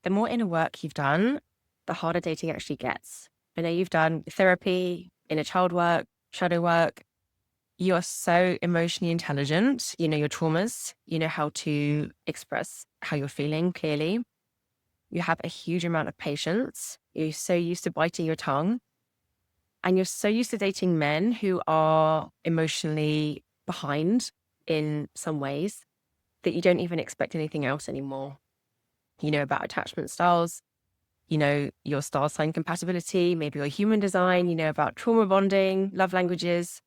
the more inner work you've done, the harder dating actually gets. I know you've done therapy, inner child work, shadow work. You are so emotionally intelligent. You know your traumas. You know how to express how you're feeling clearly. You have a huge amount of patience. You're so used to biting your tongue. And you're so used to dating men who are emotionally behind in some ways that you don't even expect anything else anymore. You know about attachment styles, you know your star sign compatibility, maybe your human design, you know about trauma bonding, love languages,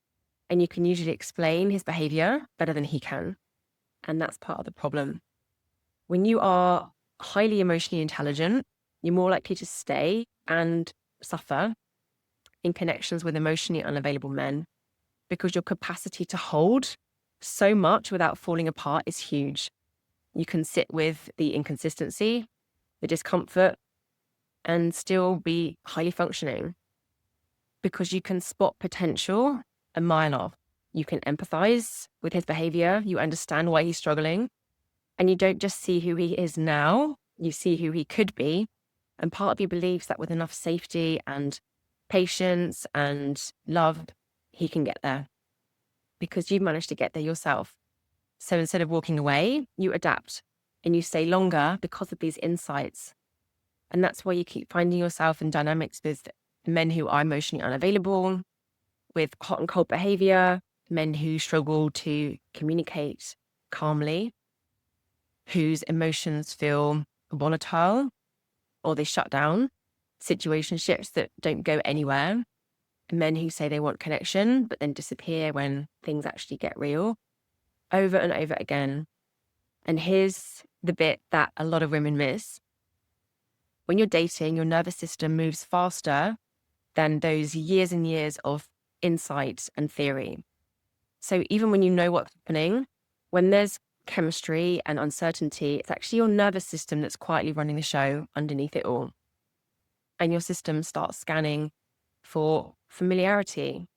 and you can usually explain his behavior better than he can. And that's part of the problem. When you are highly emotionally intelligent, you're more likely to stay and suffer in connections with emotionally unavailable men because your capacity to hold so much without falling apart is huge. You can sit with the inconsistency, the discomfort, and still be highly functioning because you can spot potential a mile off. You can empathize with his behavior. You understand why he's struggling. And you don't just see who he is now, you see who he could be. And part of you believes that with enough safety and patience and love, he can get there because you've managed to get there yourself. So instead of walking away, you adapt and you stay longer because of these insights. And that's why you keep finding yourself in dynamics with men who are emotionally unavailable, with hot and cold behavior, men who struggle to communicate calmly, whose emotions feel volatile or they shut down, situationships that don't go anywhere, men who say they want connection but then disappear when things actually get real, over and over again. And here's the bit that a lot of women miss. When you're dating, your nervous system moves faster than those years and years of insight and theory. So even when you know what's happening, when there's chemistry and uncertainty, it's actually your nervous system that's quietly running the show underneath it all. And your system starts scanning for familiarity.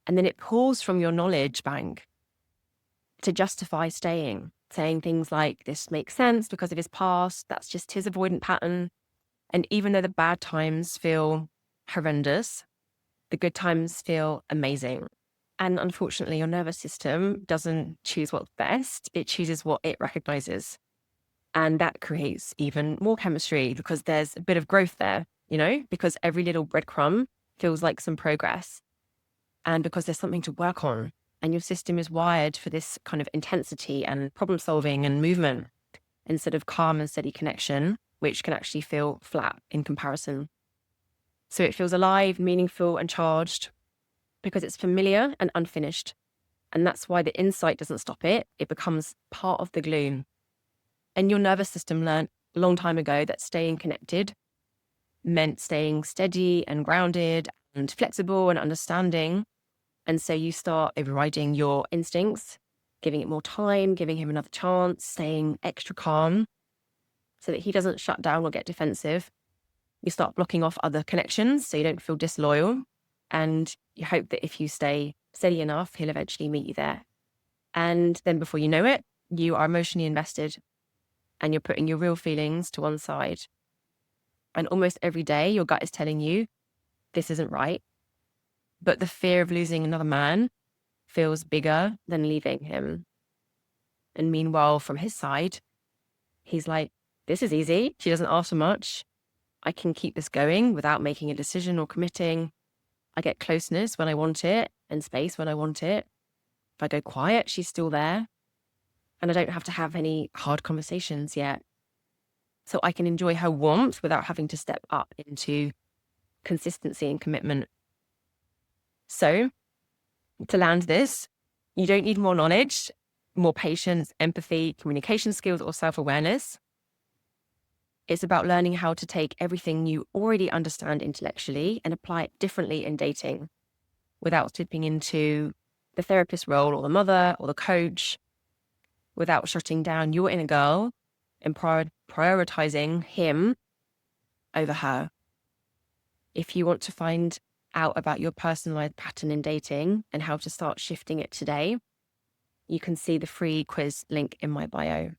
And then it pulls from your knowledge bank to justify staying, saying things like, this makes sense because of his past, that's just his avoidant pattern. And even though the bad times feel horrendous, the good times feel amazing. And unfortunately, your nervous system doesn't choose what's best. It chooses what it recognizes. And that creates even more chemistry because there's a bit of growth there, you know, because every little breadcrumb feels like some progress. And because there's something to work on. And your system is wired for this kind of intensity and problem solving and movement instead of calm and steady connection, which can actually feel flat in comparison. So it feels alive, meaningful, and charged because it's familiar and unfinished. And that's why the insight doesn't stop it. It becomes part of the gloom. And your nervous system learned a long time ago that staying connected meant staying steady and grounded and flexible and understanding. And so you start overriding your instincts, giving it more time, giving him another chance, staying extra calm so that he doesn't shut down or get defensive. You start blocking off other connections so you don't feel disloyal. And you hope that if you stay steady enough, he'll eventually meet you there. And then before you know it, you are emotionally invested and you're putting your real feelings to one side. And almost every day, your gut is telling you, this isn't right. But the fear of losing another man feels bigger than leaving him. And meanwhile, from his side, he's like, this is easy. She doesn't ask for much. I can keep this going without making a decision or committing. I get closeness when I want it and space when I want it. If I go quiet, she's still there. And I don't have to have any hard conversations yet. So I can enjoy her warmth without having to step up into consistency and commitment. So to land this, you don't need more knowledge, more patience, empathy, communication skills, or self-awareness. It's about learning how to take everything you already understand intellectually and apply it differently in dating without slipping into the therapist role or the mother or the coach, without shutting down your inner girl and prioritizing him over her. If you want to find out about your personalized pattern in dating and how to start shifting it today, you can see the free quiz link in my bio.